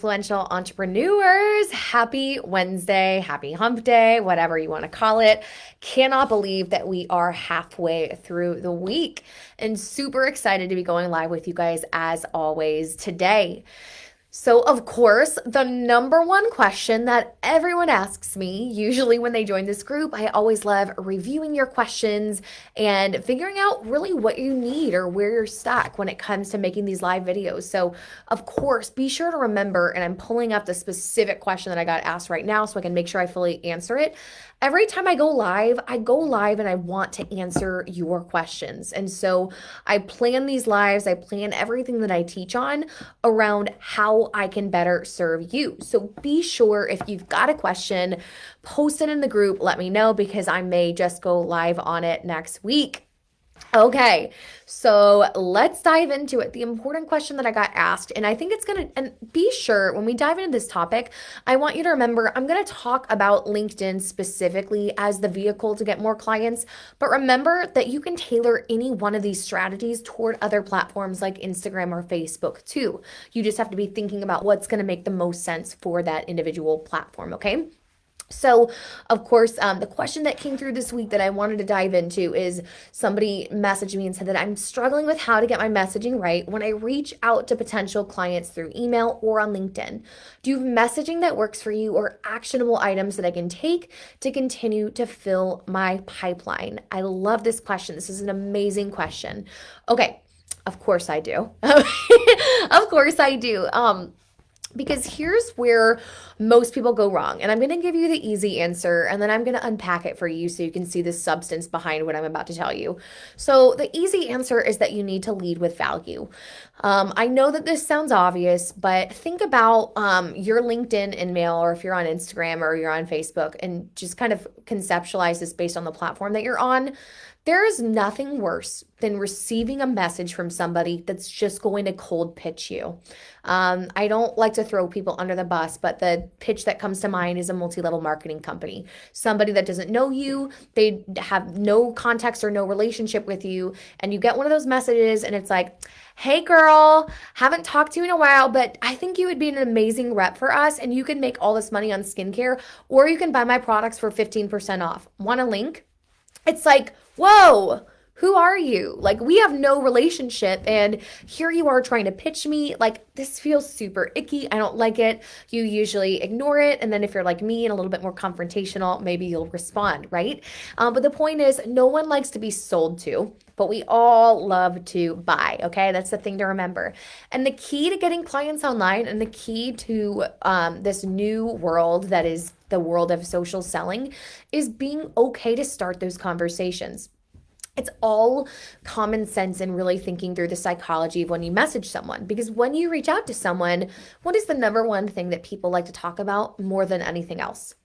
influential entrepreneurs. Happy Wednesday, happy hump day, whatever you want to call it. Cannot believe that we are halfway through the week and super excited to be going live with you guys as always today. So, of course, the number one question that everyone asks me, usually when they join this group, I always love reviewing your questions and figuring out really what you need or where you're stuck when it comes to making these live videos. So, of course, be sure to remember, and I'm pulling up the specific question that I got asked right now so I can make sure I fully answer it. Every time I go live and I want to answer your questions. And so I plan these lives, I plan everything that I teach on around how I can better serve you. So be sure if you've got a question, post it in the group, let me know because I may just go live on it next week. Okay, so let's dive into it. The important question that I got asked, and I think it's going to, and be sure when we dive into this topic, I want you to remember I'm going to talk about LinkedIn specifically as the vehicle to get more clients, but remember that you can tailor any one of these strategies toward other platforms like Instagram or Facebook too. You just have to be thinking about what's going to make the most sense for that individual platform, okay? So, of course, the question that came through this week that I wanted to dive into is somebody messaged me and said that I'm struggling with how to get my messaging right when I reach out to potential clients through email or on LinkedIn. Do you have messaging that works for you or actionable items that I can take to continue to fill my pipeline? I love this question. This is an amazing question. Okay, of course I do. Of course I do. Because here's where most people go wrong. And I'm going to give you the easy answer and then I'm going to unpack it for you so you can see the substance behind what I'm about to tell you. So the easy answer is that you need to lead with value. I know that this sounds obvious, but think about your LinkedIn email or if you're on Instagram or you're on Facebook and just kind of conceptualize this based on the platform that you're on. There is nothing worse than receiving a message from somebody that's just going to cold pitch you. I don't like to throw people under the bus, but the pitch that comes to mind is a multi-level marketing company. Somebody that doesn't know you, they have no context or no relationship with you, and you get one of those messages and it's like, hey girl, haven't talked to you in a while, but I think you would be an amazing rep for us and you can make all this money on skincare, or you can buy my products for 15% off. Want a link? It's like, whoa, who are you? Like, we have no relationship, and here you are trying to pitch me. Like, this feels super icky. I don't like it. You usually ignore it, and then if you're like me and a little bit more confrontational, maybe you'll respond, right? But the point is, no one likes to be sold to, but we all love to buy, okay? That's the thing to remember. And the key to getting clients online and the key to this new world that is the world of social selling is being okay to start those conversations. It's all common sense and really thinking through the psychology of when you message someone. Because when you reach out to someone, what is the number one thing that people like to talk about more than anything else?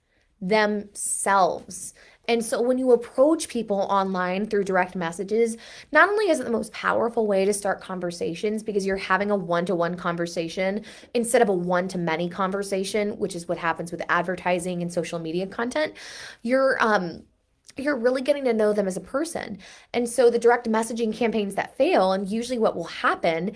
Themselves. And so when you approach people online through direct messages, not only is it the most powerful way to start conversations because you're having a one-to-one conversation instead of a one-to-many conversation, which is what happens with advertising and social media content, you're really getting to know them as a person. And so the direct messaging campaigns that fail, and usually what will happen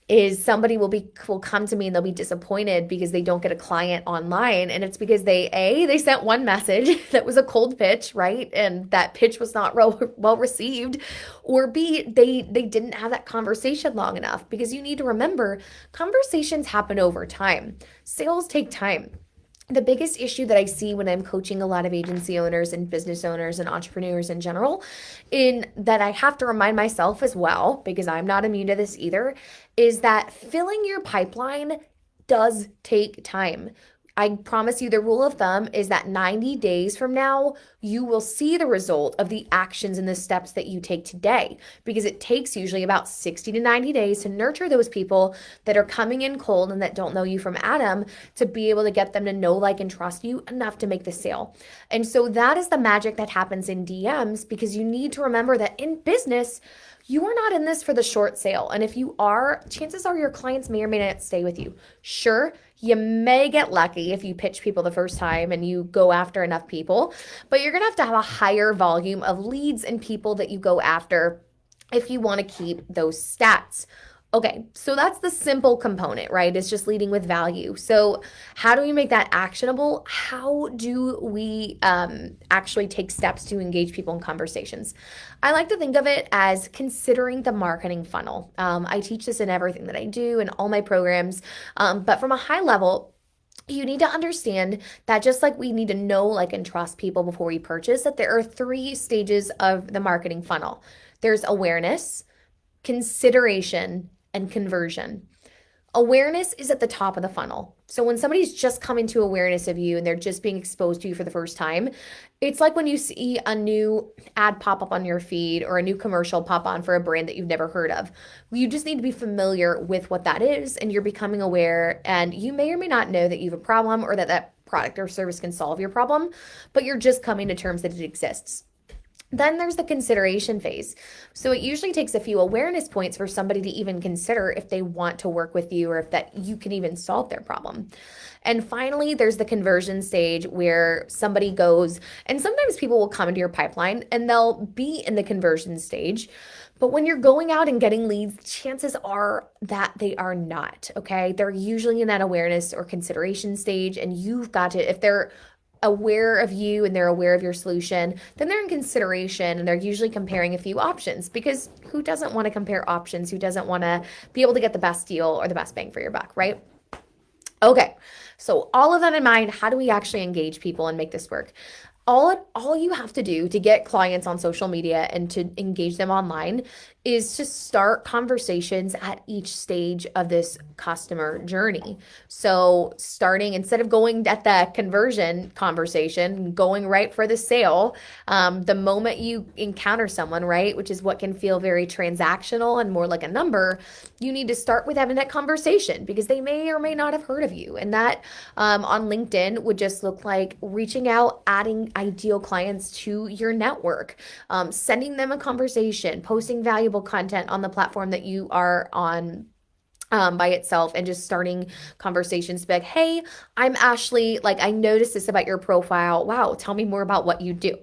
is somebody will come to me and they'll be disappointed because they don't get a client online. And it's because they sent one message that was a cold pitch, right? And that pitch was not well received. Or B, they didn't have that conversation long enough, because you need to remember conversations happen over time. Sales take time. The biggest issue that I see when I'm coaching a lot of agency owners and business owners and entrepreneurs in general, in that I have to remind myself as well, because I'm not immune to this either, is that filling your pipeline does take time. I promise you the rule of thumb is that 90 days from now, you will see the result of the actions and the steps that you take today, because it takes usually about 60 to 90 days to nurture those people that are coming in cold and that don't know you from Adam, to be able to get them to know, like, and trust you enough to make the sale. And so that is the magic that happens in DMs, because you need to remember that in business, you are not in this for the short sale. And if you are, chances are your clients may or may not stay with you. Sure, you may get lucky if you pitch people the first time and you go after enough people, but you're going to have a higher volume of leads and people that you go after if you want to keep those stats. Okay, so that's the simple component, right? It's just leading with value. So, how do we make that actionable? How do we actually take steps to engage people in conversations? I like to think of it as considering the marketing funnel. I teach this in everything that I do in all my programs, but from a high level, you need to understand that just like we need to know, like, and trust people before we purchase, that there are three stages of the marketing funnel. There's awareness, consideration, and conversion. Awareness is at the top of the funnel. So when somebody's just coming to awareness of you and they're just being exposed to you for the first time, it's like when you see a new ad pop up on your feed or a new commercial pop on for a brand that you've never heard of. You just need to be familiar with what that is, and you're becoming aware, and you may or may not know that you have a problem or that that product or service can solve your problem, but you're just coming to terms that it exists. Then there's the consideration phase. So it usually takes a few awareness points for somebody to even consider if they want to work with you or if that you can even solve their problem. And finally, there's the conversion stage where somebody goes, and sometimes people will come into your pipeline and they'll be in the conversion stage. But when you're going out and getting leads, chances are that they are not, okay? They're usually in that awareness or consideration stage, and you've got to, if they're aware of you and they're aware of your solution, then they're in consideration and they're usually comparing a few options, because who doesn't want to compare options? Who doesn't want to be able to get the best deal or the best bang for your buck, right? Okay, so all of that in mind, how do we actually engage people and make this work? All you have to do to get clients on social media and to engage them online is to start conversations at each stage of this customer journey. So starting, instead of going at the conversion conversation, going right for the sale, the moment you encounter someone, right, which is what can feel very transactional and more like a number, you need to start with having that conversation, because they may or may not have heard of you. And that on LinkedIn would just look like reaching out, adding ideal clients to your network, sending them a conversation, posting valuable content on the platform that you are on by itself, and just starting conversations to be like, hey, I'm Ashley. Like, I noticed this about your profile. Wow, tell me more about what you do.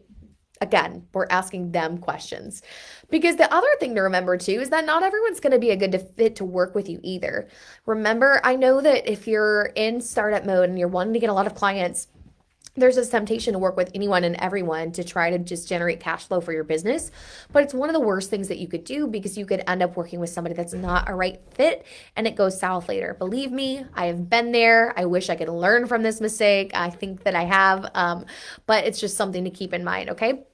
Again, we're asking them questions. Because the other thing to remember too is that not everyone's going to be a good fit to work with you either. Remember, I know that if you're in startup mode and you're wanting to get a lot of clients, there's this temptation to work with anyone and everyone to try to just generate cash flow for your business. But it's one of the worst things that you could do, because you could end up working with somebody that's not a right fit and it goes south later. Believe me, I have been there. I wish I could learn from this mistake. I think that I have, but it's just something to keep in mind, okay?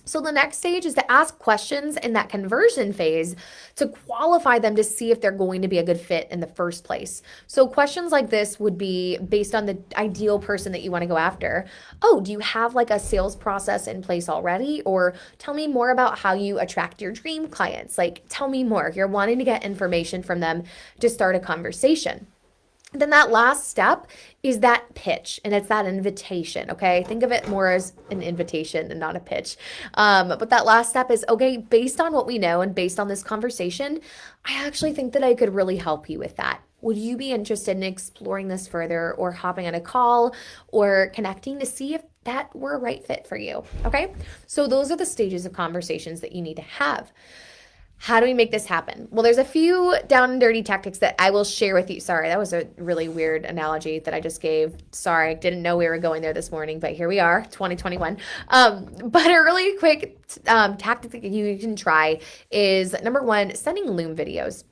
So the next stage is to ask questions in that conversion phase to qualify them to see if they're going to be a good fit in the first place. So questions like this would be based on the ideal person that you want to go after. Oh, do you have like a sales process in place already? Or tell me more about how you attract your dream clients. Like, tell me more. You're wanting to get information from them to start a conversation. Then that last step is that pitch, and it's that invitation, okay? Think of it more as an invitation and not a pitch. But that last step is, okay, based on what we know and based on this conversation, I actually think that I could really help you with that. Would you be interested in exploring this further, or hopping on a call or connecting to see if that were a right fit for you, okay? So those are the stages of conversations that you need to have. How do we make this happen? Well, there's a few down and dirty tactics that I will share with you. Sorry, that was a really weird analogy that I just gave. Sorry, didn't know we were going there this morning, but here we are, 2021. But a really quick tactic that you can try is, number one, sending Loom videos.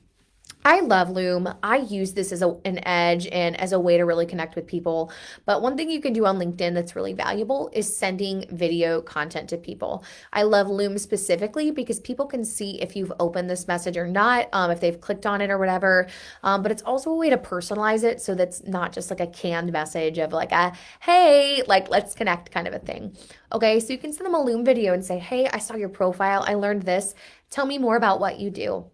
I love Loom. I use this as an edge and as a way to really connect with people. But one thing you can do on LinkedIn that's really valuable is sending video content to people. I love Loom specifically because people can see if you've opened this message or not, if they've clicked on it or whatever. But it's also a way to personalize it, so that's not just like a canned message of like a, hey, like, let's connect kind of a thing. Okay, so you can send them a Loom video and say, hey, I saw your profile. I learned this. Tell me more about what you do.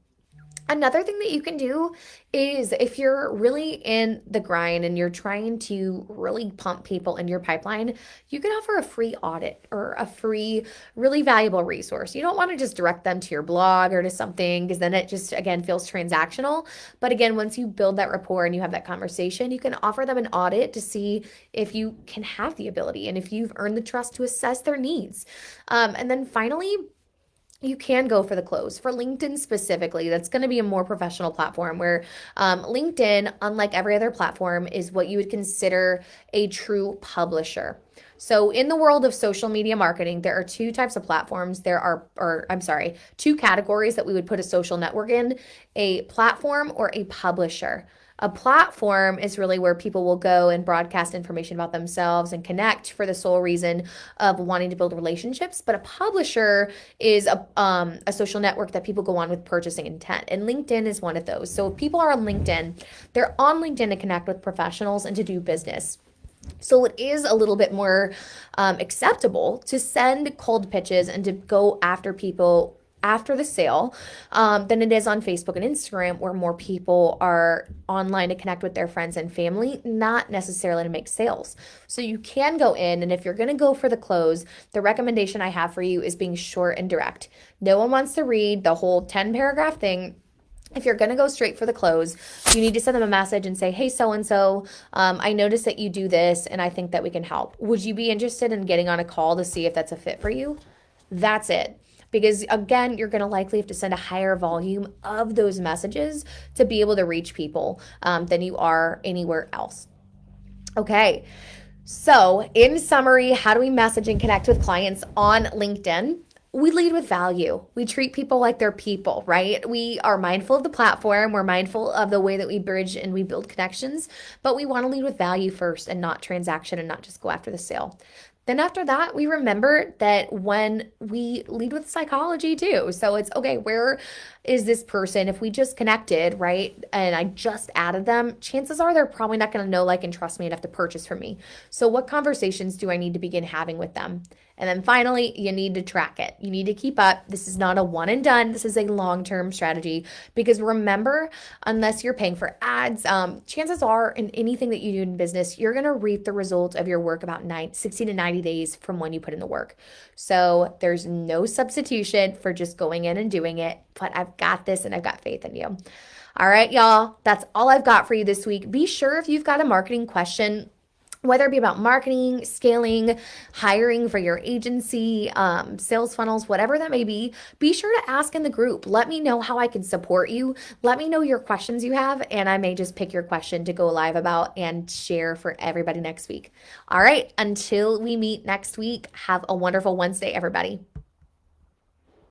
Another thing that you can do is, if you're really in the grind and you're trying to really pump people in your pipeline, you can offer a free audit or a free, really valuable resource. You don't want to just direct them to your blog or to something, because then it just, again, feels transactional. But again, once you build that rapport and you have that conversation, you can offer them an audit to see if you can have the ability and if you've earned the trust to assess their needs. And then finally, you can go for the close. For LinkedIn specifically, that's going to be a more professional platform where LinkedIn, unlike every other platform, is what you would consider a true publisher. So, in the world of social media marketing, there are two types of platforms. Two categories that we would put a social network in: a platform or a publisher. A platform is really where people will go and broadcast information about themselves and connect for the sole reason of wanting to build relationships. But a publisher is a social network that people go on with purchasing intent. And LinkedIn is one of those. So if people are on LinkedIn, they're on LinkedIn to connect with professionals and to do business. So it is a little bit more acceptable to send cold pitches and to go after people after the sale than it is on Facebook and Instagram, where more people are online to connect with their friends and family, not necessarily to make sales. So you can go in, and if you're going to go for the close, the recommendation I have for you is being short and direct. No one wants to read the whole 10-paragraph thing. If you're going to go straight for the close, you need to send them a message and say, hey, so-and-so, I noticed that you do this and I think that we can help. Would you be interested in getting on a call to see if that's a fit for you? That's it. Because again, you're going to likely have to send a higher volume of those messages to be able to reach people than you are anywhere else. Okay. So in summary, how do we message and connect with clients on LinkedIn? We lead with value. We treat people like they're people, right? We are mindful of the platform. We're mindful of the way that we bridge and we build connections, but we want to lead with value first and not transaction and not just go after the sale. Then after that, we remember that when we lead with psychology too. So it's okay, where is this person? If we just connected, right, and I just added them, chances are they're probably not going to know, like, and trust me enough to purchase from me. So what conversations do I need to begin having with them? And then finally, you need to track it. You need to keep up. This is not a one and done. This is a long-term strategy because remember, unless you're paying for ads, chances are in anything that you do in business, you're going to reap the results of your work about 60 to 90 days from when you put in the work. So there's no substitution for just going in and doing it, but I've got this and I've got faith in you. All right, y'all, that's all I've got for you this week. Be sure if you've got a marketing question, whether it be about marketing, scaling, hiring for your agency, sales funnels, whatever that may be sure to ask in the group. Let me know how I can support you. Let me know your questions you have, and I may just pick your question to go live about and share for everybody next week. All right, until we meet next week, have a wonderful Wednesday, everybody.